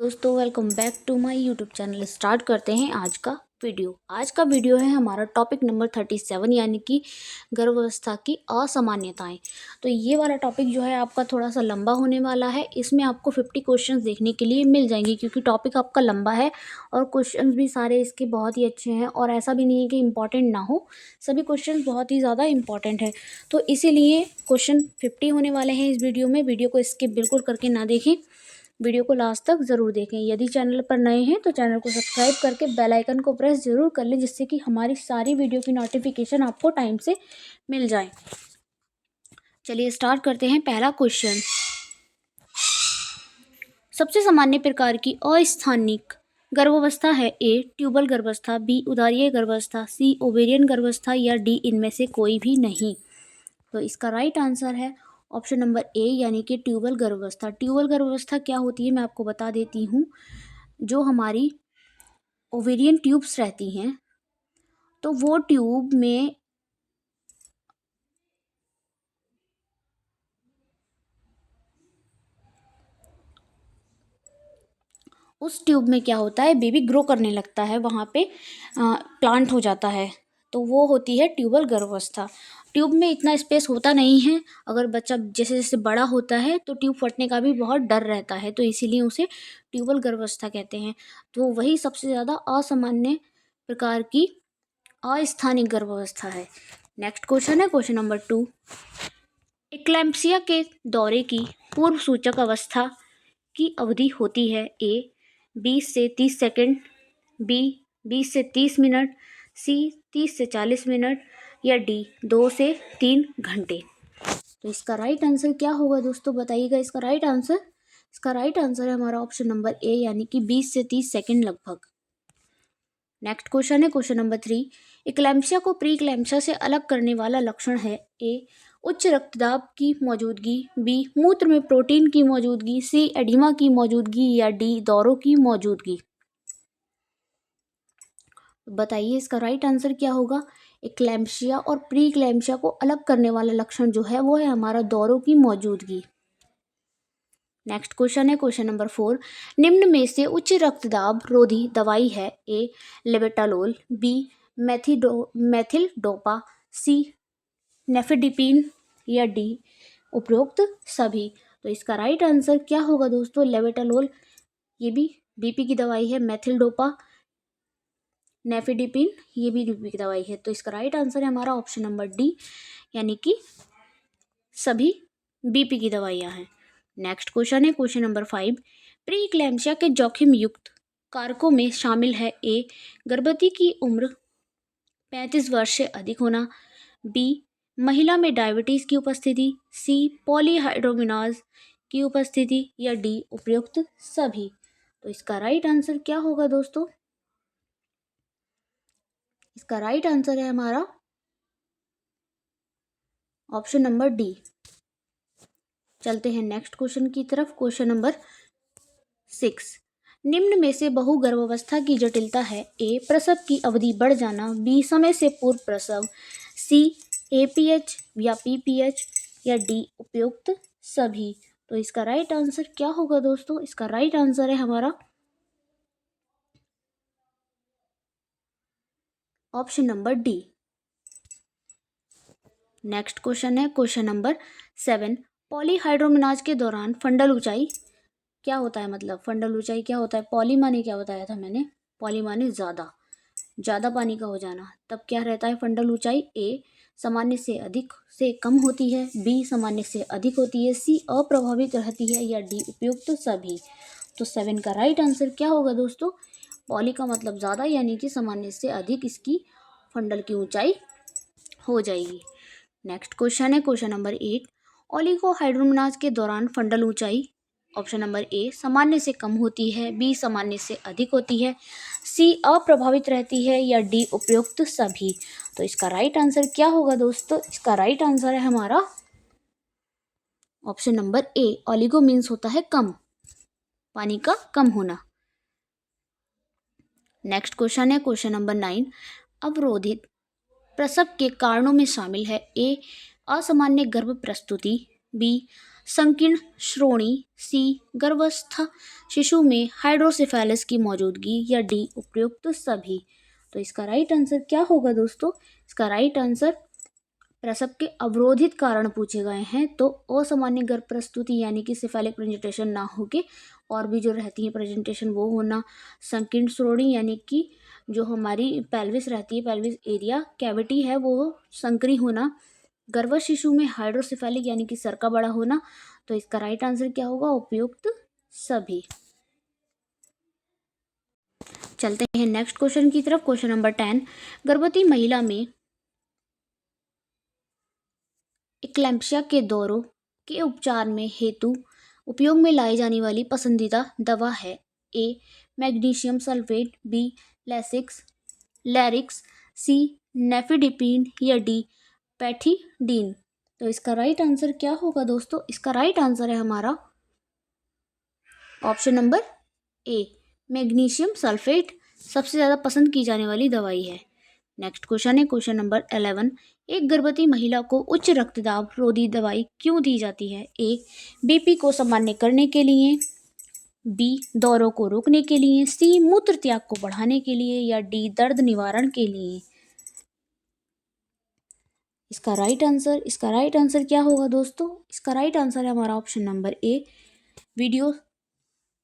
दोस्तों welcome back to my YouTube channel. Start करते हैं आज का वीडियो। आज का वीडियो है हमारा टॉपिक नंबर 37 यानी कि गर्भावस्था की असामान्यताएं। तो ये वाला टॉपिक जो है आपका थोड़ा सा लंबा होने वाला है। इसमें आपको 50 क्वेश्चंस देखने के लिए मिल जाएंगे क्योंकि टॉपिक आपका लंबा है और क्वेश्चंस भी सारे इसके बहुत ही अच्छे हैं और ऐसा भी नहीं है कि इम्पॉर्टेंट ना हो, सभी क्वेश्चन बहुत ही ज़्यादा इंपॉर्टेंट है। तो इसीलिए क्वेश्चन 50 होने वाले हैं इस वीडियो में। वीडियो को स्किप बिल्कुल करके ना देखें, वीडियो को लास्ट तक ज़रूर देखें। यदि चैनल पर नए हैं तो चैनल को सब्सक्राइब करके बेल आइकन को प्रेस ज़रूर कर लें जिससे कि हमारी सारी वीडियो की नोटिफिकेशन आपको टाइम से मिल जाए। चलिए स्टार्ट करते हैं। पहला क्वेश्चन, सबसे सामान्य प्रकार की अस्थानिक गर्भावस्था है? ए ट्यूबल गर्भावस्था, बी उदरीय गर्भावस्था, सी ओवेरियन गर्भावस्था या डी इनमें से कोई भी नहीं। तो इसका राइट आंसर है ऑप्शन नंबर ए यानी कि ट्यूबल गर्भावस्था। ट्यूबल गर्भावस्था क्या होती है मैं आपको बता देती हूँ। जो हमारी ओवेरियन ट्यूब्स रहती हैं तो वो ट्यूब में उस ट्यूब में क्या होता है, बेबी ग्रो करने लगता है, वहाँ पे प्लांट हो जाता है, तो वो होती है ट्यूबल गर्भावस्था। ट्यूब में इतना स्पेस होता नहीं है। अगर बच्चा जैसे जैसे बड़ा होता है तो ट्यूब फटने का भी बहुत डर रहता है, तो इसीलिए उसे ट्यूबल गर्भावस्था कहते हैं। तो वही सबसे ज़्यादा असामान्य प्रकार की अस्थानिक गर्भावस्था है। नेक्स्ट क्वेश्चन है क्वेश्चन नंबर 2। एक्लैम्प्सिया के दौरे की पूर्व सूचक अवस्था की अवधि होती है? ए 20 से 30 सेकंड, बी 20 से 30 मिनट, सी 30 से 40 मिनट या डी 2 से 3 घंटे। तो इसका राइट आंसर क्या होगा दोस्तों, बताइएगा इसका राइट आंसर। इसका राइट आंसर है हमारा ऑप्शन नंबर ए यानी कि 20 से 30 सेकंड लगभग। नेक्स्ट क्वेश्चन है क्वेश्चन नंबर 3। इक्लैम्प्सिया को प्री इक्लैम्प्सिया से अलग करने वाला लक्षण है? ए उच्च रक्तदाब की मौजूदगी, बी मूत्र में प्रोटीन की मौजूदगी, सी एडिमा की मौजूदगी या डी दौरों की मौजूदगी। बताइए इसका राइट आंसर क्या होगा। इक्लैम्प्सिया और प्री इक्लैम्प्सिया को अलग करने वाला लक्षण जो है वो है हमारा दौरों की मौजूदगी। नेक्स्ट क्वेश्चन है क्वेश्चन नंबर 4। निम्न में से उच्च रक्तदाब रोधी दवाई है? ए लेबेटालोल, बी मेथिल डोपा, सी नेफेडिपिन या डी उपरोक्त सभी। तो इसका राइट आंसर क्या होगा दोस्तों। लेबेटालोल ये भी बीपी की दवाई है, मेथिल डोपा नेफेडिपिन ये भी बीपी की दवाई है। तो इसका राइट आंसर है हमारा ऑप्शन नंबर डी यानी कि सभी बीपी की दवाइयाँ हैं। नेक्स्ट क्वेश्चन है क्वेश्चन नंबर 5। प्री इक्लैम्प्सिया के जोखिम युक्त कारकों में शामिल है? ए गर्भवती की उम्र 35 वर्ष से अधिक होना, बी महिला में डायबिटीज की उपस्थिति, सी पॉलीहाइड्रोमिनाज की उपस्थिति या डी उपयुक्त सभी। तो इसका राइट आंसर क्या होगा दोस्तों। इसका राइट आंसर है हमारा ऑप्शन नंबर डी। चलते हैं नेक्स्ट क्वेश्चन की तरफ। Question number 6। निम्न में से बहु गर्भावस्था की जटिलता है? ए प्रसव की अवधि बढ़ जाना, बी समय से पूर्व प्रसव, सी एपीएच या पीपीएच या डी उपयुक्त सभी। तो इसका राइट आंसर क्या होगा दोस्तों। इसका राइट आंसर है हमारा option number D. Next question है क्वेश्चन नंबर 7। पॉलीहाइड्रोमिनाज के दौरान फंडल ऊंचाई क्या होता है, मतलब फंडल ऊंचाई क्या होता है। पॉली माने क्या बताया था मैंने, पॉली माने ज़्यादा पानी का हो जाना। तब क्या रहता है फंडल ऊंचाई। ए सामान्य से अधिक से कम होती है, बी सामान्य से अधिक होती है, सी अप्रभावित रहती है या डी उपयुक्त सभी। तो 7 का राइट आंसर क्या होगा दोस्तों। पॉली का मतलब ज़्यादा यानी कि सामान्य से अधिक इसकी फंडल की ऊंचाई हो जाएगी। नेक्स्ट क्वेश्चन है क्वेश्चन नंबर 8। ओलिगोहाइड्रोमिनाज के दौरान फंडल ऊंचाई ऑप्शन नंबर ए सामान्य से कम होती है, बी सामान्य से अधिक होती है, सी अप्रभावित रहती है या डी उपयुक्त सभी। तो इसका राइट आंसर क्या होगा दोस्तों। इसका राइट आंसर है हमारा ऑप्शन नंबर ए। ओलिगो मीन्स होता है कम, पानी का कम होना। नेक्स्ट क्वेश्चन है क्वेश्चन नंबर 9। अवरोधित प्रसव के कारणों में शामिल है? ए असामान्य गर्भ प्रस्तुति, बी संकीर्ण श्रोणि, सी गर्भावस्था शिशु में हाइड्रोसेफेलस की मौजूदगी, या डी उपयुक्त सभी। तो इसका राइट आंसर क्या होगा दोस्तों? इसका राइट आंसर प्रसव के अवरोधित कारण पूछे गए हैं, तो असामान्य गर्भ प्रस्तुति यानी कि सिफेलिक प्रेजेंटेशन ना होके और भी जो रहती है प्रेजेंटेशन वो होना, संकीर्ण श्रोणि यानी कि जो हमारी पेल्विस रहती है, पेल्विस एरिया कैविटी है वो संकरी होना, गर्भ शिशु में हाइड्रोसेफेलिक यानी कि सर का बड़ा होना। तो इसका राइट आंसर क्या होगा? उपयुक्त सभी। चलते हैं नेक्स्ट क्वेश्चन की तरफ। क्वेश्चन नंबर 10, गर्भवती महिला में इक्लैम्पशिया के दौरों के उपचार में हेतु उपयोग में लाई जाने वाली पसंदीदा दवा है? ए मैग्नीशियम सल्फेट, बी लैरिक्स, सी नेफिडिपिन, या डी पैथिडीन। तो इसका राइट आंसर क्या होगा दोस्तों? इसका राइट आंसर है हमारा ऑप्शन नंबर ए, मैग्नीशियम सल्फेट सबसे ज़्यादा पसंद की जाने वाली दवाई है। नेक्स्ट क्वेश्चन है क्वेश्चन नंबर 11, एक गर्भवती महिला को उच्च रक्तदाब रोधी दवाई क्यों दी जाती है? ए बीपी को सामान्य करने के लिए, बी दौरों को रोकने के लिए, सी मूत्र त्याग को बढ़ाने के लिए, या डी दर्द निवारण के लिए। इसका राइट आंसर क्या होगा दोस्तों? इसका राइट आंसर है हमारा ऑप्शन नंबर ए। वीडियो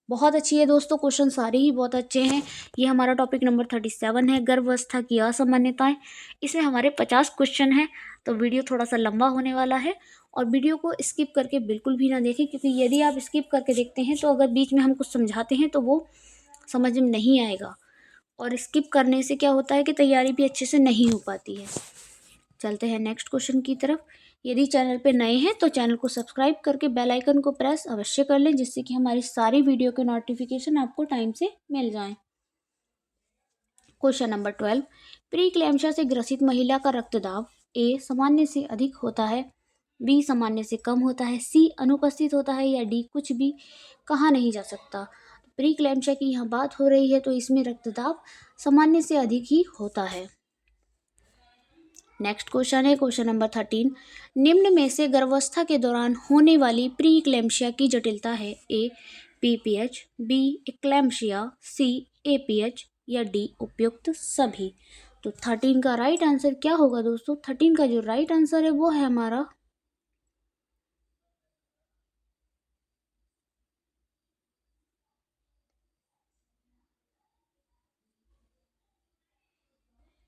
बहुत अच्छी है दोस्तों, क्वेश्चन सारे ही बहुत अच्छे हैं। ये हमारा टॉपिक नंबर 37 है, गर्भावस्था की असामान्यताएं। इसमें हमारे 50 क्वेश्चन हैं, तो वीडियो थोड़ा सा लंबा होने वाला है। और वीडियो को स्किप करके बिल्कुल भी ना देखें, क्योंकि यदि आप स्किप करके देखते हैं तो अगर बीच में हम कुछ समझाते हैं तो वो समझ में नहीं आएगा, और स्किप करने से क्या होता है कि तैयारी भी अच्छे से नहीं हो पाती है। चलते हैं नेक्स्ट क्वेश्चन की तरफ। यदि चैनल पे नए हैं तो चैनल को सब्सक्राइब करके बेल आइकन को प्रेस अवश्य कर लें, जिससे कि हमारी सारी वीडियो के नोटिफिकेशन आपको टाइम से मिल जाएं। क्वेश्चन नंबर 12, प्रीक्लैम्सिया से ग्रसित महिला का रक्तदाब ए सामान्य से अधिक होता है, बी सामान्य से कम होता है, सी अनुपस्थित होता है, या डी कुछ भी कहा नहीं जा सकता। प्रीक्लैम्सिया की यहाँ बात हो रही है, तो इसमें रक्तदाब सामान्य से अधिक ही होता है। नेक्स्ट क्वेश्चन है क्वेश्चन नंबर 13, निम्न में से गर्भावस्था के दौरान होने वाली प्रीक्लैम्सिया की जटिलता है? ए पीपीएच, बी इक्लैम्सिया, सी एपीएच, या डी उपयुक्त सभी। तो 13 का राइट आंसर क्या होगा दोस्तों? 13 का जो राइट आंसर है वो है हमारा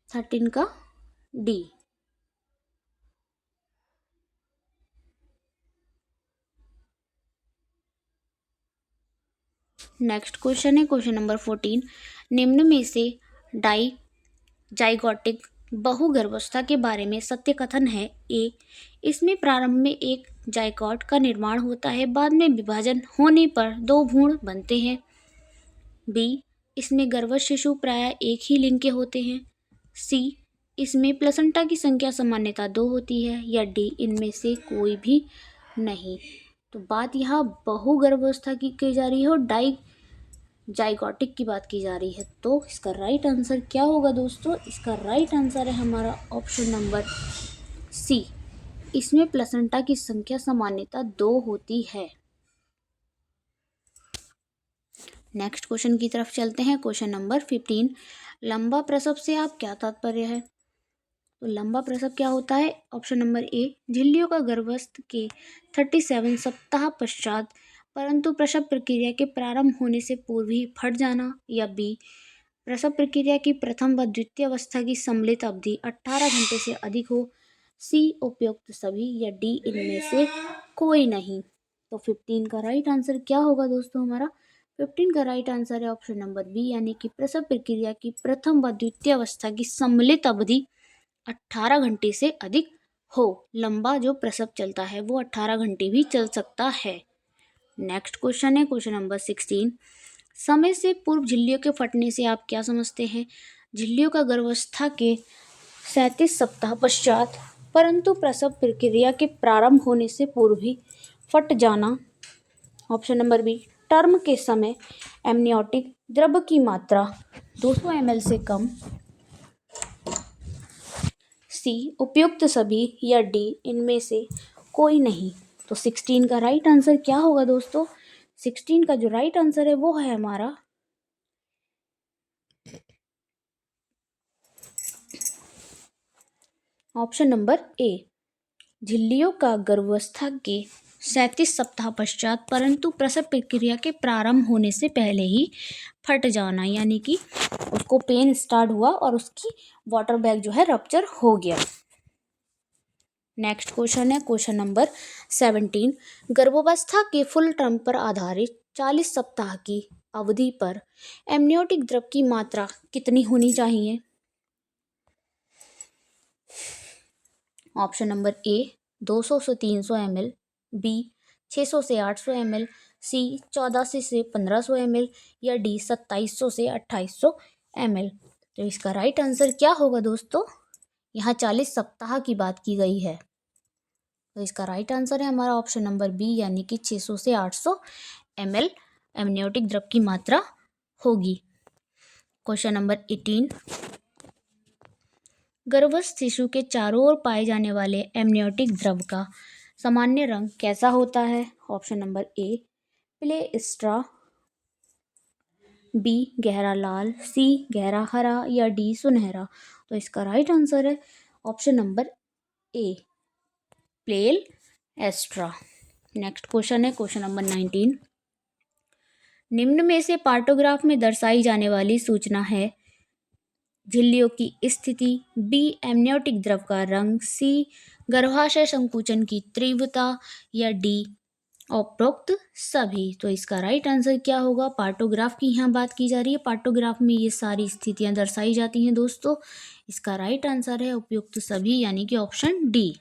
13 का डी। नेक्स्ट क्वेश्चन है क्वेश्चन नंबर 14, निम्न में से जाइगोटिक बहुगर्भावस्था के बारे में सत्य कथन है? ए इसमें प्रारंभ में एक जाइगोट का निर्माण होता है, बाद में विभाजन होने पर दो भ्रूण बनते हैं, बी इसमें गर्भस्थ शिशु प्रायः एक ही लिंग के होते हैं, सी इसमें प्लेसेंटा की संख्या सामान्यतः 2 होती है, या डी इनमें से कोई भी नहीं। तो बात यहाँ बहुगर्भावस्था की जा रही है और जाइगोटिक की बात की जा रही है। तो इसका राइट आंसर क्या होगा दोस्तों? इसका राइट आंसर है हमारा ऑप्शन नंबर सी, इसमें प्लेसेंटा की संख्या सामान्यतः 2 होती है। नेक्स्ट क्वेश्चन की तरफ चलते हैं। क्वेश्चन नंबर 15, लंबा प्रसव से आप क्या तात्पर्य है? तो लंबा प्रसव क्या होता है? ऑप्शन नंबर ए, झिल्लियों का गर्भस्थ के 37 सप्ताह पश्चात परंतु प्रसव प्रक्रिया के प्रारंभ होने से पूर्व ही फट जाना, या बी प्रसव प्रक्रिया की प्रथम व द्वितीय अवस्था की सम्मिलित अवधि 18 घंटे से अधिक हो, सी उपयुक्त सभी, या डी इनमें से कोई नहीं। तो 15 का राइट आंसर क्या होगा दोस्तों? हमारा 15 का राइट आंसर है ऑप्शन नंबर बी, यानी कि प्रसव प्रक्रिया की प्रथम व द्वितीय अवस्था की सम्मिलित अवधि 18 घंटे से अधिक हो। लंबा जो प्रसव चलता है वो 18 घंटे भी चल सकता है। नेक्स्ट क्वेश्चन है क्वेश्चन नंबर 16, समय से पूर्व झिल्लियों के फटने से आप क्या समझते हैं? झिल्लियों का गर्भावस्था के 37 सप्ताह पश्चात परंतु प्रसव प्रक्रिया के प्रारंभ होने से पूर्व ही फट जाना। ऑप्शन नंबर बी, टर्म के समय एमनियोटिक द्रव की मात्रा 200 ml से कम, सी उपयुक्त सभी, या डी इनमें से कोई नहीं। तो 16 का राइट आंसर क्या होगा दोस्तों? 16 का जो राइट आंसर है वो है हमारा ऑप्शन नंबर ए। झिल्लियों का गर्भावस्था के 37 सप्ताह पश्चात परंतु प्रसव प्रक्रिया के प्रारंभ होने से पहले ही फट जाना, यानी कि उसको पेन स्टार्ट हुआ और उसकी वाटर बैग जो है रप्चर हो गया। नेक्स्ट क्वेश्चन है क्वेश्चन नंबर 17। गर्भावस्था के फुल टर्म पर आधारित 40 सप्ताह की अवधि पर एमनियोटिक द्रव की मात्रा कितनी होनी चाहिए? ऑप्शन नंबर ए 200 से 300 ml, बी 600 से 800 ml, सी 1400 से 1500 ml या डी 2700 से 2800 ml। तो इसका राइट आंसर क्या होगा दोस्तों? यहाँ 40 सप्ताह की बात की गई है, तो इसका राइट आंसर है हमारा ऑप्शन नंबर बी, यानी कि 600 से 800 ml एमनियोटिक द्रव की मात्रा होगी। Question number 18। गर्भस्थ शिशु के चारों ओर पाए जाने वाले एमनियोटिक द्रव का सामान्य रंग कैसा होता है? ऑप्शन नंबर ए प्लेस्ट्रा, बी गहरा लाल, सी गहरा हरा या डी सुनहरा। तो इसका राइट आंसर है ऑप्शन नंबर ए प्लेल एस्ट्रा। नेक्स्ट क्वेश्चन है क्वेश्चन नंबर 19। निम्न में से पार्टोग्राफ में दर्शाई जाने वाली सूचना है झिल्लियों की स्थिति, बी एमनियोटिक द्रव का रंग, सी गर्भाशय संकुचन की तीव्रता या डी उपरोक्त सभी। तो इसका राइट आंसर क्या होगा? पार्टोग्राफ की यहाँ बात की जा रही है, पार्टोग्राफ में ये सारी स्थितियां दर्शाई जाती हैं दोस्तों। इसका राइट आंसर है उपयुक्त सभी, यानी कि ऑप्शन डी।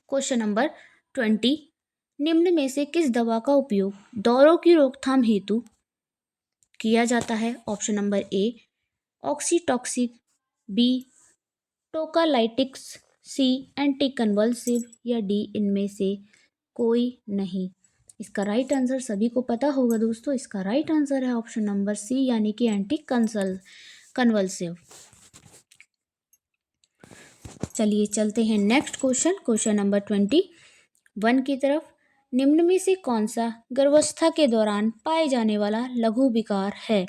Question number 20। निम्न में से किस दवा का उपयोग दौरों की रोकथाम हेतु किया जाता है? Option number A oxytocic, B tocolytics, C anticonvulsive या डी इनमें से कोई नहीं। इसका राइट आंसर सभी को पता होगा दोस्तों, इसका राइट आंसर है ऑप्शन नंबर सी, यानी कि एंटी कन्वल्सिव। चलिए चलते हैं नेक्स्ट क्वेश्चन, क्वेश्चन नंबर 21 की तरफ। निम्न में से कौन सा गर्भावस्था के दौरान पाए जाने वाला लघु विकार है?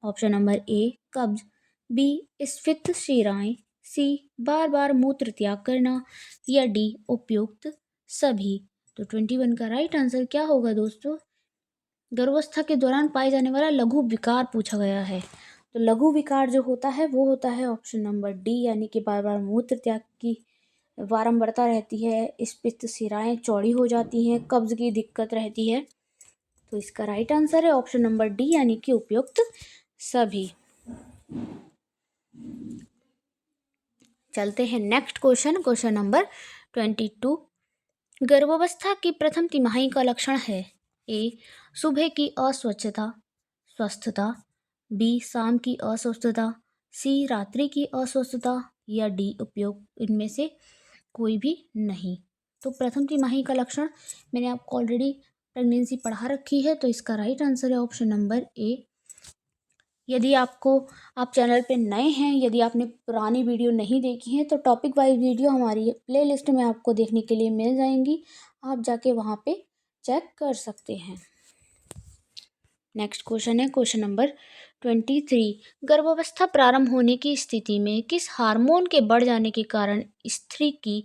ऑप्शन नंबर ए कब्ज, बी स्फीत शिराएं, सी बार बार मूत्र त्याग करना या डी उपयुक्त सभी। तो 21 का राइट आंसर क्या होगा दोस्तों? गर्भावस्था के दौरान पाए जाने वाला लघु विकार पूछा गया है। तो लघु विकार जो होता है वो होता है ऑप्शन नंबर डी, यानी कि बार बार मूत्र त्याग की बारंबारता रहती है, स्फीत शिराएं चौड़ी हो जाती हैं, कब्ज की दिक्कत रहती है। तो इसका राइट आंसर है ऑप्शन नंबर डी, यानी कि उपयुक्त सभी। चलते हैं नेक्स्ट क्वेश्चन, क्वेश्चन नंबर 22। गर्भावस्था की प्रथम तिमाही का लक्षण है ए सुबह की अस्वच्छता स्वस्थता, बी शाम की अस्वस्थता, सी रात्रि की अस्वस्थता या डी उपयोग इनमें से कोई भी नहीं। तो प्रथम तिमाही का लक्षण मैंने आपको ऑलरेडी प्रेगनेंसी पढ़ा रखी है, तो इसका राइट आंसर है ऑप्शन नंबर ए। यदि आप चैनल पे नए हैं, यदि आपने पुरानी वीडियो नहीं देखी है, तो टॉपिक वाइज वीडियो हमारी प्लेलिस्ट में आपको देखने के लिए मिल जाएंगी, आप जाके वहाँ पे चेक कर सकते हैं। नेक्स्ट क्वेश्चन है क्वेश्चन नंबर 23। गर्भावस्था प्रारंभ होने की स्थिति में किस हार्मोन के बढ़ जाने के कारण स्त्री की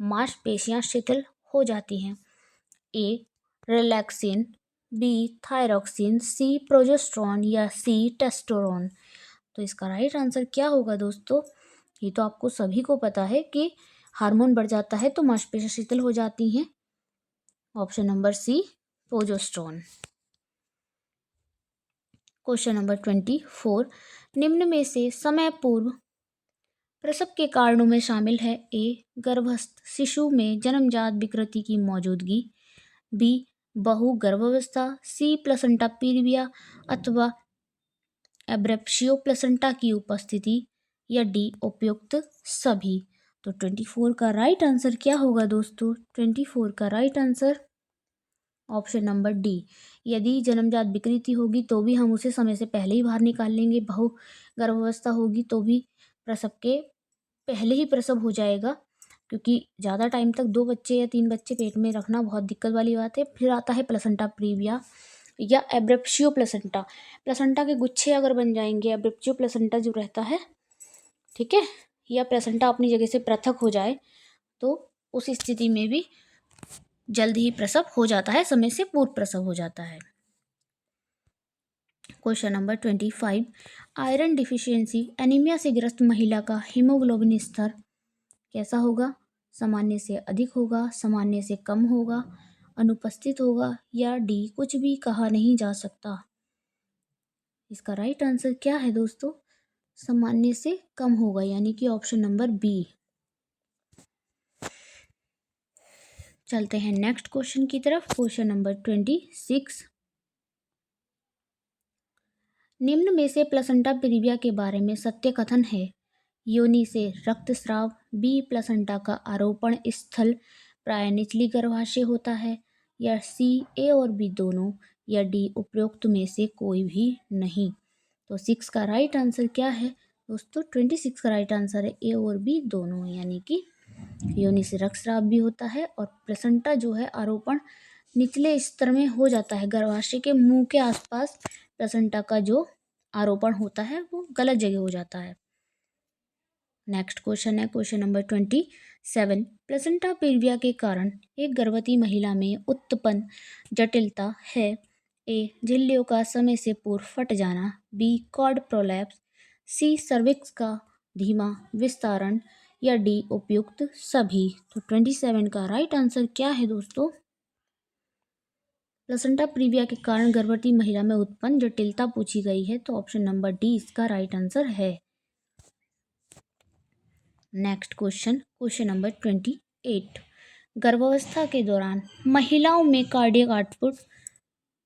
मांसपेशियां शिथिल हो जाती हैं? ए रिलैक्सिन, बी थायरॉक्सिन, सी प्रोजेस्टेरोन या सी टेस्टोस्टेरोन। तो इसका राइट आंसर क्या होगा दोस्तों? ये तो आपको सभी को पता है कि हार्मोन बढ़ जाता है तो मांसपेशियां शिथिल हो जाती हैं। Option number C progesterone. Question number 24। निम्न में से समय पूर्व प्रसव के कारणों में शामिल है ए गर्भस्थ शिशु में जन्मजात विकृति की मौजूदगी, बी बहु गर्भावस्था, सी प्लेसेंटा प्रीविया अथवा एब्रेप्शियो प्लेसेंटा की उपस्थिति या डी उपयुक्त सभी। तो 24 का राइट आंसर क्या होगा दोस्तों? 24 का right answer option number D. यदि जन्मजात विकृति होगी तो भी हम उसे समय से पहले ही बाहर निकाल लेंगे, बहु गर्भावस्था होगी तो भी प्रसव के पहले ही प्रसव हो जाएगा, क्योंकि ज़्यादा टाइम तक 2 बच्चे या 3 बच्चे पेट में रखना बहुत दिक्कत वाली बात है। फिर आता है प्लेसेंटा प्रीविया या एब्रेप्शियो प्लेसेंटा। प्लेसेंटा के गुच्छे अगर बन जाएंगे, एब्रेप्शियो प्लेसेंटा जो रहता है, ठीक है, या प्लेसेंटा अपनी जगह से पृथक हो जाए, तो उस स्थिति में भी जल्द ही प्रसव हो जाता है, समय से पूर्व प्रसव हो जाता है। Question number 25, iron deficiency anaemia से ग्रस्त महिला का हीमोग्लोबिन स्तर कैसा होगा? सामान्य से अधिक होगा, सामान्य से कम होगा, अनुपस्थित होगा, या डी कुछ भी कहा नहीं जा सकता। इसका राइट आंसर क्या है दोस्तों? सामान्य से कम होगा, यानी कि ऑप्शन नंबर बी। चलते हैं नेक्स्ट क्वेश्चन की तरफ। क्वेश्चन नंबर 26, निम्न में से प्लेसेंटा प्रीविया के बारे में सत्य कथन है? योनि से रक्तस्राव, बी प्लेसेंटा का आरोपण स्थल प्राय निचली गर्भाशय होता है, या सी ए और बी दोनों, या डी उपरोक्त में से कोई भी नहीं। तो 6 का राइट आंसर क्या है दोस्तों? 26 का राइट आंसर है ए और बी दोनों, यानी कि योनि से रक्तस्राव भी होता है और प्लेसेंटा जो है आरोपण निचले स्तर में हो जाता है, गर्भाशय के मुंह के आसपास प्लेसेंटा का जो आरोपण होता है वो गलत जगह हो जाता है। नेक्स्ट क्वेश्चन है क्वेश्चन नंबर 27, प्लेसेंटा प्रीविया के कारण एक गर्भवती महिला में उत्पन्न जटिलता है? ए झिल्लियों का समय से पूर्व फट जाना, बी कॉर्ड प्रोलैप्स, सी सर्विक्स का धीमा विस्तारण, या डी उपयुक्त सभी। तो 27 का राइट आंसर क्या है दोस्तों? प्लेसेंटा प्रीविया के कारण गर्भवती महिला में उत्पन्न जटिलता पूछी गई है, तो ऑप्शन नंबर डी इसका राइट आंसर है। नेक्स्ट क्वेश्चन नंबर 28, गर्भावस्था के दौरान महिलाओं में कार्डियक आउटपुट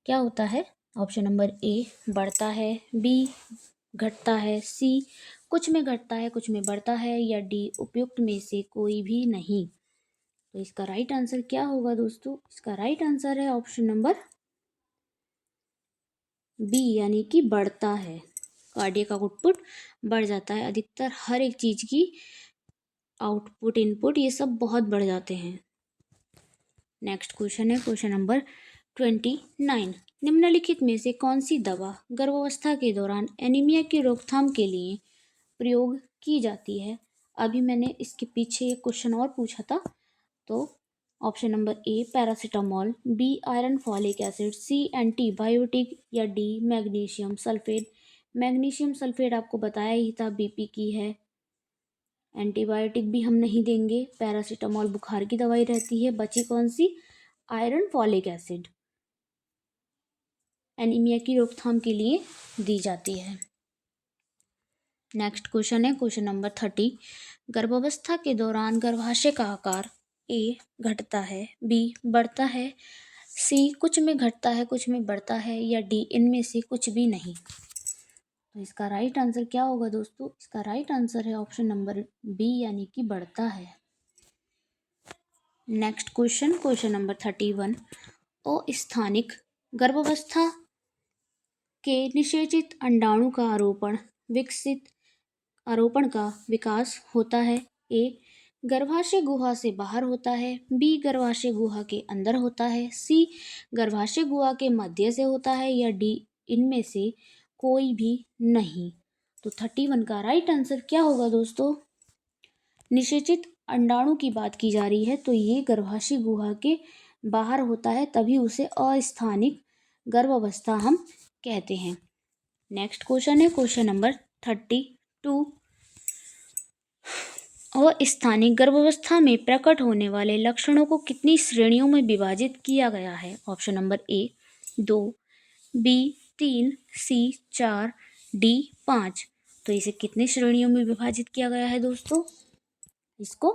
क्या होता है? ऑप्शन नंबर ए बढ़ता है, बी घटता है, सी कुछ में घटता है कुछ में बढ़ता है, या डी उपयुक्त में से कोई भी नहीं। तो इसका राइट आंसर क्या होगा दोस्तों? इसका राइट आंसर है ऑप्शन नंबर बी, यानी कि बढ़ता है। कार्डियक आउटपुट बढ़ जाता है, अधिकतर हर एक चीज की आउटपुट इनपुट ये सब बहुत बढ़ जाते हैं। नेक्स्ट क्वेश्चन है क्वेश्चन नंबर 29, निम्नलिखित में से कौन सी दवा गर्भावस्था के दौरान एनीमिया की रोकथाम के लिए प्रयोग की जाती है? अभी मैंने इसके पीछे एक क्वेश्चन और पूछा था, तो option number A paracetamol, B iron folic acid, C antibiotic, या D magnesium sulphate. Magnesium sulphate आपको बताया ही था, बीपी की है। एंटीबायोटिक भी हम नहीं देंगे, पैरासीटामोल बुखार की दवाई रहती है। बची कौन सी? आयरन फॉलिक एसिड एनीमिया की रोकथाम के लिए दी जाती है। नेक्स्ट क्वेश्चन है क्वेश्चन नंबर 30, गर्भावस्था के दौरान गर्भाशय का आकार ए घटता है, बी बढ़ता है, सी कुछ में घटता है कुछ में बढ़ता है, या डी इनमें से कुछ भी नहीं। तो इसका राइट आंसर क्या होगा दोस्तों? इसका राइट आंसर है ऑप्शन नंबर बी, यानी कि बढ़ता है। नेक्स्ट क्वेश्चन नंबर 31, अस्थानिक गर्भावस्था के निषेचित अंडाणु का आरोपण का विकास होता है? ए गर्भाशय गुहा से बाहर होता है, बी गर्भाशय गुहा के अंदर होता है, सी गर्भाशय गुहा के मध्य से होता है, या डी इनमें से कोई भी नहीं। तो 31 का राइट आंसर क्या होगा दोस्तों? निषेचित अंडाणु की बात की जा रही है, तो ये गर्भाशय गुहा के बाहर होता है, तभी उसे अस्थानिक गर्भावस्था हम कहते हैं। नेक्स्ट क्वेश्चन है क्वेश्चन नंबर 32, अस्थानिक गर्भावस्था में प्रकट होने वाले लक्षणों को कितनी श्रेणियों में विभाजित किया गया है? Option number A 2, B 3, C 4, D 5। तो इसे कितनी श्रेणियों में विभाजित किया गया है दोस्तों? इसको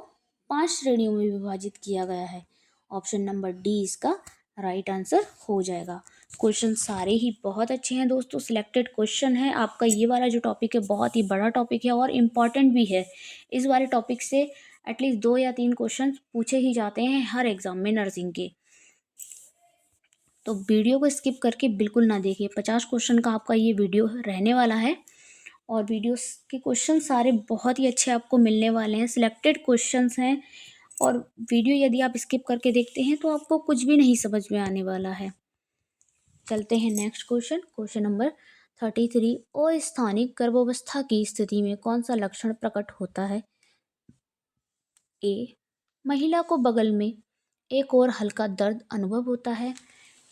5 श्रेणियों में विभाजित किया गया है। ऑप्शन नंबर डी इसका राइट आंसर हो जाएगा। क्वेश्चन सारे ही बहुत अच्छे हैं दोस्तों, सिलेक्टेड क्वेश्चन है। आपका ये वाला जो टॉपिक है बहुत ही बड़ा टॉपिक है और इम्पॉर्टेंट भी है। इस वाले टॉपिक से एटलीस्ट 2 या 3 क्वेश्चन पूछे ही जाते हैं हर एग्जाम में नर्सिंग के। तो वीडियो को स्किप करके बिल्कुल ना देखिए। 50 क्वेश्चन का आपका ये वीडियो रहने वाला है और वीडियोस के क्वेश्चन सारे बहुत ही अच्छे आपको मिलने वाले हैं। सिलेक्टेड क्वेश्चंस हैं और वीडियो यदि आप स्किप करके देखते हैं तो आपको कुछ भी नहीं समझ में आने वाला है। चलते हैं नेक्स्ट क्वेश्चन। Question number 33। अस्थानिक गर्भावस्था की स्थिति में कौन सा लक्षण प्रकट होता है? ए, महिला को बगल में एक और हल्का दर्द अनुभव होता है।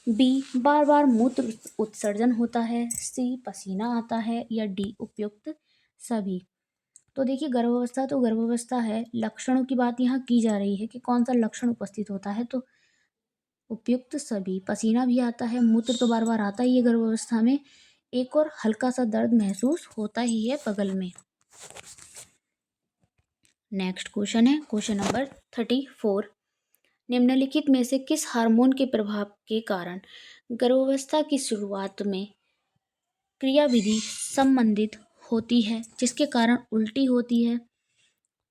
बी, बार बार मूत्र उत्सर्जन होता है। सी, पसीना आता है। या डी, उपयुक्त सभी। तो देखिए, गर्भावस्था तो गर्भावस्था है, लक्षणों की बात यहाँ की जा रही है कि कौन सा लक्षण उपस्थित होता है, तो उपयुक्त सभी। पसीना भी आता है, मूत्र तो बार बार आता ही है गर्भावस्था में, एक और हल्का सा दर्द महसूस होता ही है बगल में। नेक्स्ट क्वेश्चन है क्वेश्चन नंबर 34। निम्नलिखित में से किस हार्मोन के प्रभाव के कारण गर्भावस्था की शुरुआत में क्रियाविधि संबंधित होती है, जिसके कारण उल्टी होती है?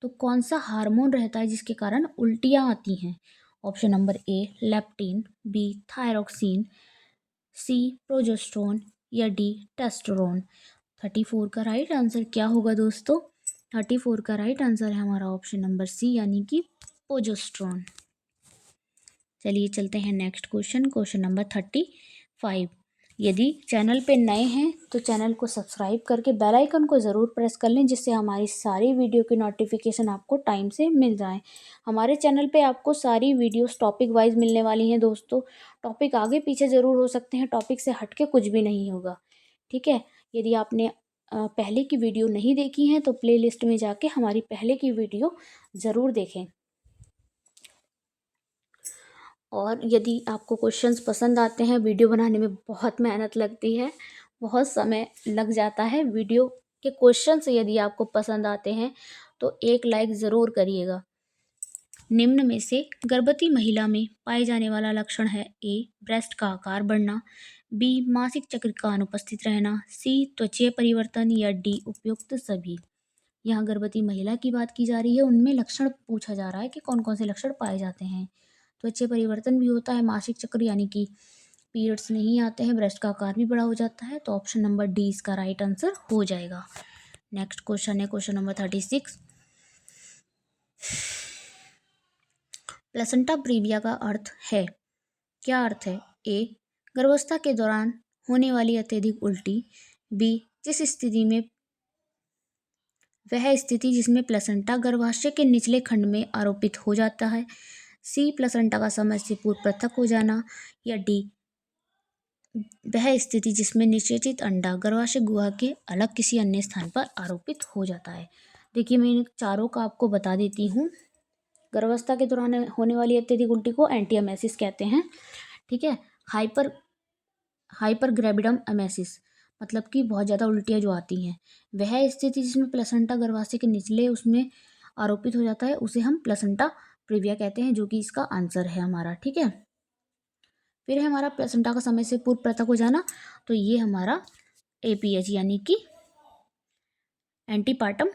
तो कौन सा हार्मोन रहता है जिसके कारण उल्टियाँ आती हैं? Option number A, leptin. B, thyroxine. C, progesterone. या डी, टेस्टोरोन। 34 का राइट आंसर क्या होगा दोस्तों? 34 का राइट आंसर है हमारा ऑप्शन नंबर सी, यानी कि प्रोजेस्टेरोन। चलिए चलते हैं नेक्स्ट क्वेश्चन। Question number 35। यदि चैनल पे नए हैं तो चैनल को सब्सक्राइब करके बेल आइकन को ज़रूर प्रेस कर लें, जिससे हमारी सारी वीडियो की नोटिफिकेशन आपको टाइम से मिल जाए। हमारे चैनल पे आपको सारी वीडियोस टॉपिक वाइज मिलने वाली हैं दोस्तों। टॉपिक आगे पीछे ज़रूर हो सकते हैं, टॉपिक से हट के कुछ भी नहीं होगा, ठीक है। यदि आपने पहले की वीडियो नहीं देखी हैं तो प्ले लिस्ट में जाके हमारी पहले की वीडियो ज़रूर देखें। और यदि आपको क्वेश्चंस पसंद आते हैं, वीडियो बनाने में बहुत मेहनत लगती है, बहुत समय लग जाता है। वीडियो के क्वेश्चंस यदि आपको पसंद आते हैं तो एक लाइक ज़रूर करिएगा। निम्न में से गर्भवती महिला में पाए जाने वाला लक्षण है? ए, ब्रेस्ट का आकार बढ़ना। बी, मासिक चक्र का अनुपस्थित रहना। सी, त्वचीय परिवर्तन। या डी, उपयुक्त सभी। यहाँ गर्भवती महिला की बात की जा रही है, उनमें लक्षण पूछा जा रहा है कि कौन कौन से लक्षण पाए जाते हैं। त्वचा परिवर्तन भी होता है, मासिक चक्र यानी कि पीरियड्स नहीं आते हैं, ब्रेस्ट का आकार भी बड़ा हो जाता है। तो ऑप्शन नंबर डी इसका राइट आंसर हो जाएगा। नेक्स्ट क्वेश्चन है क्वेश्चन नंबर 36। प्लेसेंटा प्रीविया का अर्थ है? क्या अर्थ है? ए, गर्भावस्था के दौरान होने वाली अत्यधिक उल्टी। बी, जिस स्थिति में वह स्थिति जिसमें प्लेसेंटा गर्भाशय के निचले खंड में आरोपित हो जाता है। सी, प्लेसेंटा का समय से पूर्व पृथक हो जाना। या डी, वह स्थिति जिसमें निषेचित अंडा गर्भाशय गुहा के अलग किसी अन्य स्थान पर आरोपित हो जाता है। देखिए, मैं इन चारों का आपको बता देती हूँ। गर्भावस्था के दौरान होने वाली अत्यधिक उल्टी को एंटीएमेसिस कहते हैं, ठीक है। हाइपर ग्रेविडम एमेसिस मतलब कि बहुत ज़्यादा उल्टियाँ जो आती हैं, वह स्थिति जिसमें प्लेसेंटा गर्भाशय के निचले उसमें आरोपित हो जाता है, उसे हम प्लेसेंटा प्रीविया कहते हैं, जो कि इसका आंसर है हमारा, ठीक है। फिर है हमारा प्लेसेंटा का समय से पूर्व पृथक हो जाना, तो ये हमारा एपीएच यानी कि एंटीपार्टम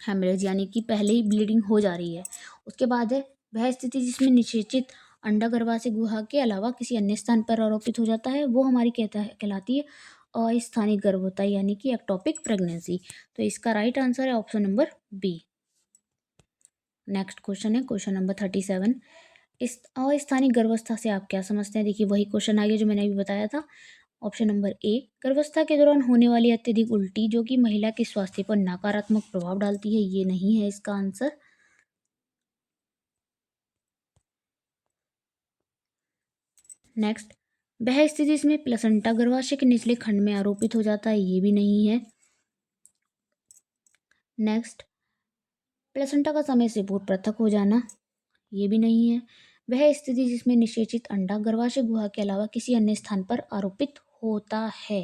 हेमरेज, यानी कि पहले ही ब्लीडिंग हो जा रही है। उसके बाद है वह स्थिति जिसमें निषेचित अंडा गर्भाशय गुहा के अलावा किसी अन्य स्थान पर आरोपित हो जाता है, वो हमारी कहलाती है अस्थानिक गर्भवता यानी कि एक्टोपिक प्रेगनेंसी। तो इसका राइट आंसर है option number B. Next question है क्वेश्चन नंबर 37। इस अस्थानिक गर्भावस्था से आप क्या समझते हैं? देखिए, वही क्वेश्चन आ गया जो मैंने अभी बताया था। ऑप्शन नंबर ए, गर्भावस्था के दौरान होने वाली अत्यधिक उल्टी जो कि महिला के स्वास्थ्य पर नकारात्मक प्रभाव डालती है, ये नहीं है इसका आंसर। नेक्स्ट, वह स्थिति जिसमें प्लेसेंटा गर्भाशय के निचले खंड में आरोपित हो जाता है, ये भी नहीं है। नेक्स्ट, प्लेसेंटा का समय से पूर्व पृथक हो जाना, ये भी नहीं है। वह स्थिति जिसमें निषेचित अंडा गर्भाशय गुहा के अलावा किसी अन्य स्थान पर आरोपित होता है।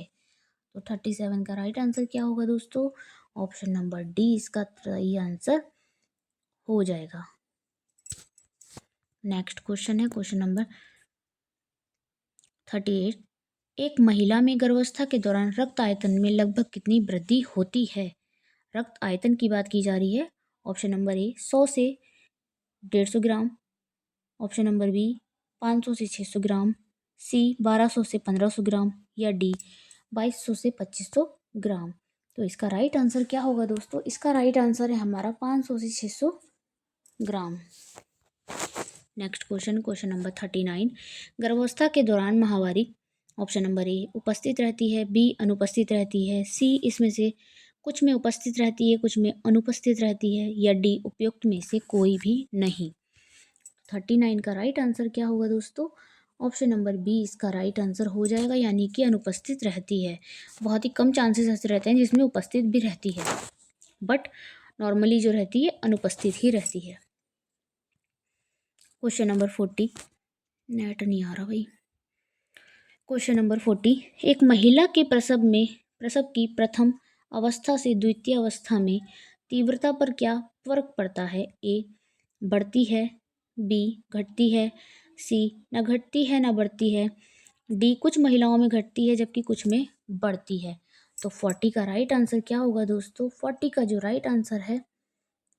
तो 37 का राइट आंसर क्या होगा दोस्तों? ऑप्शन नंबर डी इसका सही आंसर हो जाएगा। नेक्स्ट क्वेश्चन है क्वेश्चन नंबर 38। एक महिला में गर्भावस्था के दौरान रक्त आयतन में लगभग कितनी वृद्धि होती है? रक्त आयतन की बात की जा रही है। ऑप्शन नंबर ए 100 से 150 ग्राम। ऑप्शन नंबर बी 500 से 600 ग्राम। सी 1200 से 1500 ग्राम। या डी 2200 से 2500 ग्राम। तो इसका राइट आंसर क्या होगा दोस्तों? इसका राइट आंसर है हमारा 500 से 600 ग्राम। Next question number 39। गर्भावस्था के दौरान माहवारी ऑप्शन नंबर ए उपस्थित रहती है, बी अनुपस्थित रहती है, सी इसमें से कुछ में उपस्थित रहती है, कुछ में अनुपस्थित रहती है, या डी उपयुक्त में से कोई भी नहीं। 39 का राइट आंसर क्या होगा दोस्तों? ऑप्शन नंबर बी इसका राइट आंसर हो जाएगा, यानी कि अनुपस्थित रहती है। बहुत ही कम चांसेस ऐसे रहते हैं जिसमें उपस्थित भी रहती है, बट नॉर्मली जो रहती है अनुपस्थित ही रहती है। Question number 40। नेट नहीं आ रहा भाई। Question number 40। एक महिला के प्रसव की प्रथम अवस्था से द्वितीय अवस्था में तीव्रता पर क्या फर्क पड़ता है? ए बढ़ती है, बी घटती है, सी न घटती है न बढ़ती है, डी कुछ महिलाओं में घटती है जबकि कुछ में बढ़ती है। तो 40 का राइट आंसर क्या होगा दोस्तों? 40 का जो राइट आंसर है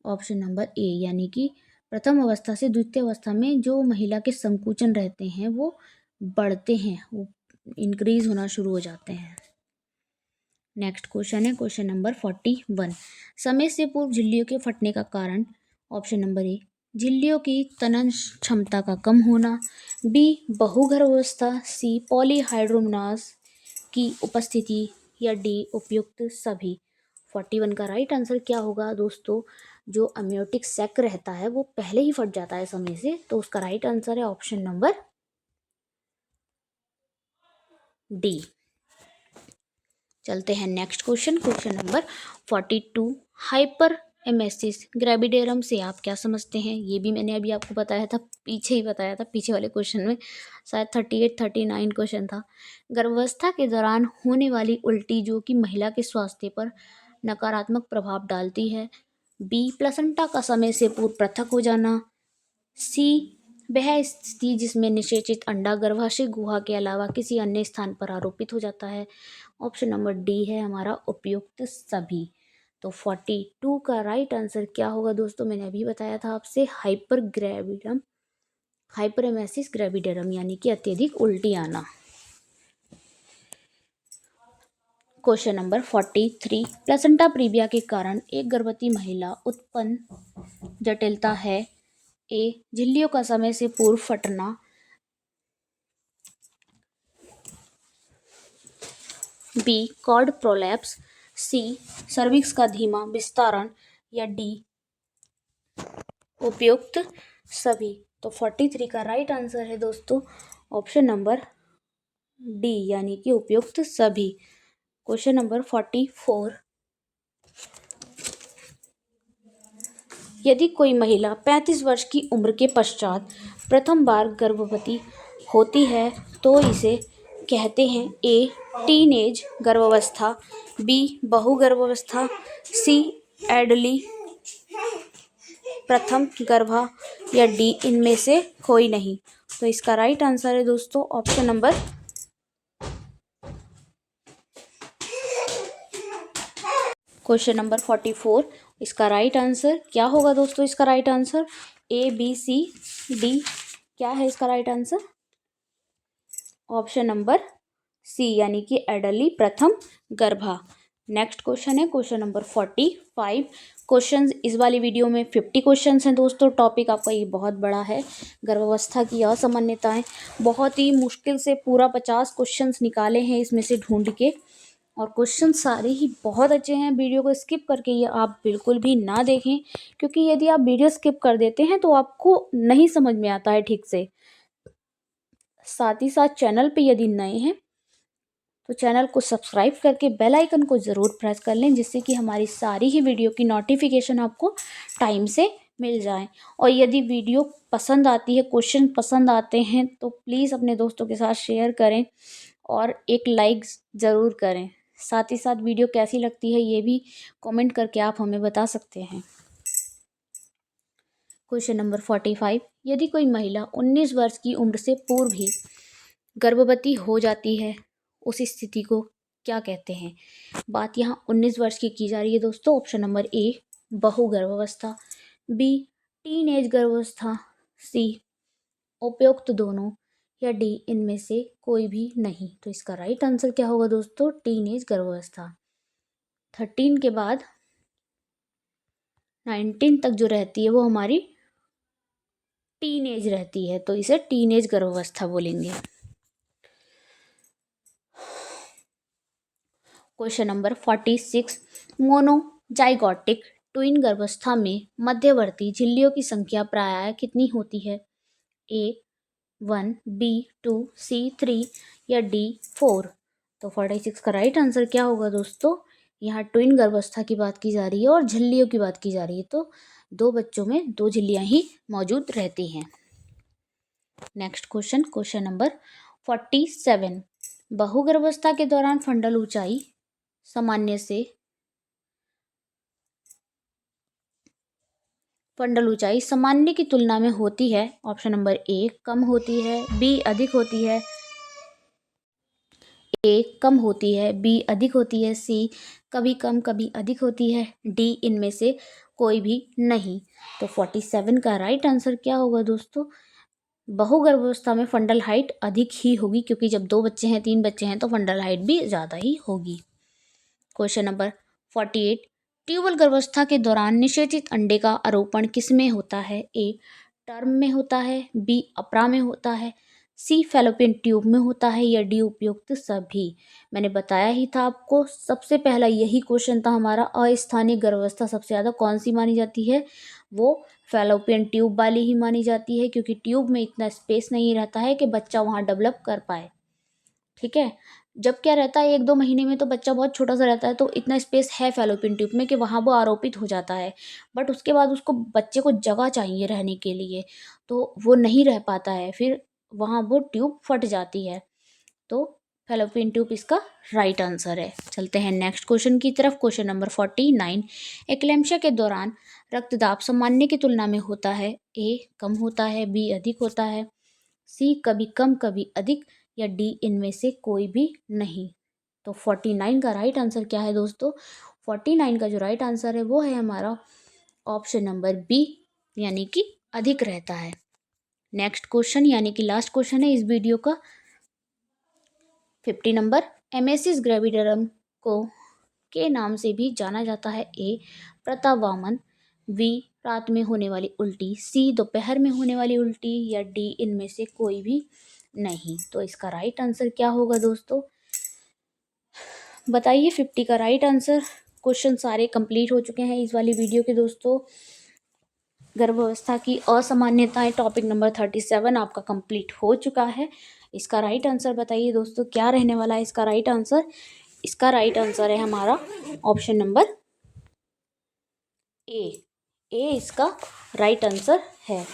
ऑप्शन नंबर ए, यानी कि प्रथम अवस्था से द्वितीय अवस्था में जो महिला के संकुचन रहते हैं वो बढ़ते हैं, वो इंक्रीज होना शुरू हो जाते हैं। नेक्स्ट क्वेश्चन है क्वेश्चन नंबर 41। समय से पूर्व झिल्लियों के फटने का कारण ऑप्शन नंबर ए झिल्लियों की तनन क्षमता का कम होना, बी बहुगर्भावस्था, सी पॉलीहाइड्रोमनास की उपस्थिति, या डी उपयुक्त सभी। 41 का राइट आंसर क्या होगा दोस्तों? जो अम्योटिक सैक रहता है वो पहले ही फट जाता है समय से, तो उसका राइट आंसर है ऑप्शन नंबर डी। चलते हैं next question number 42। Hyperemesis gravidarum से आप क्या समझते हैं? ये भी मैंने अभी आपको बताया था, पीछे ही बताया था, पीछे वाले क्वेश्चन में, शायद 38 39 क्वेश्चन था। गर्भावस्था के दौरान होने वाली उल्टी जो कि महिला के स्वास्थ्य पर नकारात्मक प्रभाव डालती है, बी प्लसेंटा का समय से पूर्व पृथक हो जाना, सी वह स्थिति जिसमें निषेचित अंडा गर्भाशय गुहा के अलावा किसी अन्य स्थान पर आरोपित हो जाता है, ऑप्शन नंबर डी है हमारा उपयुक्त सभी। तो 42 का राइट आंसर क्या होगा दोस्तों? मैंने अभी बताया था आपसे, हाइपरेमेसिस ग्रेविडेरम, यानी कि अत्यधिक उल्टी आना। Question number 43। प्लेसेंटा प्रीविया के कारण एक गर्भवती महिला उत्पन्न जटिलता है, ए झिल्लियों का समय से पूर्व फटना, बी कॉर्ड प्रोलैप्स, सी सर्विक्स का धीमा विस्तारण, या डी उपयुक्त सभी। तो 43 का राइट आंसर है दोस्तों ऑप्शन नंबर डी, यानी कि उपयुक्त सभी। Question number 44। यदि कोई महिला 35 वर्ष की उम्र के पश्चात प्रथम बार गर्भवती होती है तो इसे कहते हैं ए टीनेज गर्भावस्था, बी बहुगर्भावस्था, सी एडली प्रथम गर्भा, या डी इनमें से कोई नहीं। तो इसका राइट आंसर है दोस्तों ऑप्शन नंबर क्वेश्चन नंबर 44। इसका राइट आंसर क्या होगा दोस्तों? इसका right answer A B C D, क्या है इसका right answer? Option number C, यानी कि एडली प्रथम गर्भा। नेक्स्ट क्वेश्चन है क्वेश्चन नंबर 45। क्वेश्चंस इस वाली वीडियो में 50 क्वेश्चंस हैं दोस्तों। टॉपिक आपका ये बहुत बड़ा है, गर्भावस्था की असामान्यताएं। बहुत ही मुश्किल से पूरा 50 क्वेश्चंस निकाले हैं इसमें से ढूंढ के, और क्वेश्चन सारे ही बहुत अच्छे हैं। वीडियो को स्किप करके ये आप बिल्कुल भी ना देखें, क्योंकि यदि आप वीडियो स्किप कर देते हैं तो आपको नहीं समझ में आता है ठीक से। साथ ही साथ चैनल पे यदि नए हैं तो चैनल को सब्सक्राइब करके बेल आइकन को ज़रूर प्रेस कर लें, जिससे कि हमारी सारी ही वीडियो की नोटिफिकेशन आपको टाइम से मिल जाए। और यदि वीडियो पसंद आती है, क्वेश्चन पसंद आते हैं, तो प्लीज़ अपने दोस्तों के साथ शेयर करें और एक लाइक ज़रूर करें। साथ ही साथ वीडियो कैसी लगती है ये भी कमेंट करके आप हमें बता सकते हैं। Question number 45। यदि कोई महिला 19 वर्ष की उम्र से पूर्व ही गर्भवती हो जाती है, उस स्थिति को क्या कहते हैं? बात यहाँ 19 वर्ष की जा रही है दोस्तों। ऑप्शन नंबर ए बहुगर्भावस्था, बी टीनेज गर्भावस्था, सी उपयुक्त दोनों, या डी इनमें से कोई भी नहीं। तो इसका राइट आंसर क्या होगा दोस्तों? टीनेज गर्भावस्था। 13 के बाद 19 तक जो रहती है वो हमारी टीनेज रहती है, तो इसे टीनेज गर्भावस्था बोलेंगे। क्वेश्चन नंबर 46, मोनोजाइगोटिक ट्विन गर्भावस्था में मध्यवर्ती झिल्लियों की संख्या प्रायः कितनी होती है? A1, B2, C3 या D4? तो 46 का राइट आंसर क्या होगा दोस्तों? यहाँ ट्विन गर्भावस्था की बात की जा रही है और झिल्लियों की बात की जा रही है, तो दो बच्चों में दो झिल्लियाँ ही मौजूद रहती हैं। नेक्स्ट क्वेश्चन, क्वेश्चन नंबर 47, बहुगर्भावस्था के दौरान फंडल ऊंचाई सामान्य से फंडल ऊंचाई सामान्य की तुलना में होती है। ऑप्शन नंबर ए कम होती है, बी अधिक होती है, ए कम होती है, बी अधिक होती है, सी कभी कम कभी अधिक होती है, डी इनमें से कोई भी नहीं। तो 47 का राइट आंसर क्या होगा दोस्तों? बहुगर्भावस्था में फंडल हाइट अधिक ही होगी, क्योंकि जब 2 बच्चे हैं 3 बच्चे हैं तो फंडल हाइट भी ज़्यादा ही होगी। क्वेश्चन नंबर 48, ट्यूबल गर्भावस्था के दौरान निषेचित अंडे का आरोपण किसमें होता है? ए टर्म में होता है, बी अपरा में होता है, सी फैलोपियन ट्यूब में होता है या डी उपयुक्त सभी? मैंने बताया ही था आपको, सबसे पहला यही क्वेश्चन था हमारा, अस्थानीय गर्भावस्था सबसे ज़्यादा कौन सी मानी जाती है? वो फैलोपियन ट्यूब वाली ही मानी जाती है, क्योंकि ट्यूब में इतना स्पेस नहीं रहता है कि बच्चा वहाँ डेवलप कर पाए। ठीक है, जब क्या रहता है 1-2 महीने में तो बच्चा बहुत छोटा सा रहता है, तो इतना स्पेस है फैलोपियन ट्यूब में कि वहाँ वो आरोपित हो जाता है, बट उसके बाद उसको बच्चे को जगह चाहिए रहने के लिए, तो वो नहीं रह पाता है, फिर वहाँ वो ट्यूब फट जाती है। तो फैलोपियन ट्यूब इसका राइट आंसर है। चलते हैं नेक्स्ट क्वेश्चन की तरफ। क्वेश्चन नंबर 49, एक्लेम्शिया के दौरान रक्तदाब सामान्य की तुलना में होता है? ए कम होता है, बी अधिक होता है, सी कभी कम कभी अधिक या डी इनमें से कोई भी नहीं। तो 49 का राइट आंसर क्या है दोस्तों? 49 का जो राइट आंसर है वो है हमारा ऑप्शन नंबर बी, यानी कि अधिक रहता है। नेक्स्ट क्वेश्चन, यानी कि लास्ट क्वेश्चन है इस वीडियो का, 50 नंबर, एमेसिस ग्रेविडरम को के नाम से भी जाना जाता है? ए प्रतावामन, बी रात में होने वाली उल्टी, सी दोपहर में होने वाली उल्टी या डी इनमें से कोई भी नहीं। तो इसका राइट आंसर क्या होगा दोस्तों? बताइए 50 का राइट आंसर। क्वेश्चन सारे कंप्लीट हो चुके हैं इस वाली वीडियो के दोस्तों। गर्भावस्था की असामान्यताएं टॉपिक नंबर 37 आपका कंप्लीट हो चुका है। इसका राइट आंसर बताइए दोस्तों, क्या रहने वाला है इसका राइट आंसर? इसका राइट आंसर है हमारा ऑप्शन नंबर ए। ए इसका राइट आंसर है।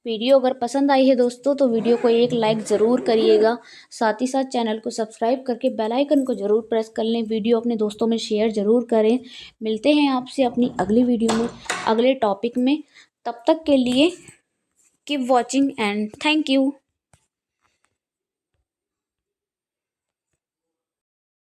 वीडियो अगर पसंद आई है दोस्तों तो वीडियो को एक लाइक ज़रूर करिएगा, साथ ही साथ चैनल को सब्सक्राइब करके बेल आइकन को ज़रूर प्रेस कर लें, वीडियो अपने दोस्तों में शेयर ज़रूर करें। मिलते हैं आपसे अपनी अगली वीडियो में अगले टॉपिक में, तब तक के लिए keep watching and thank you.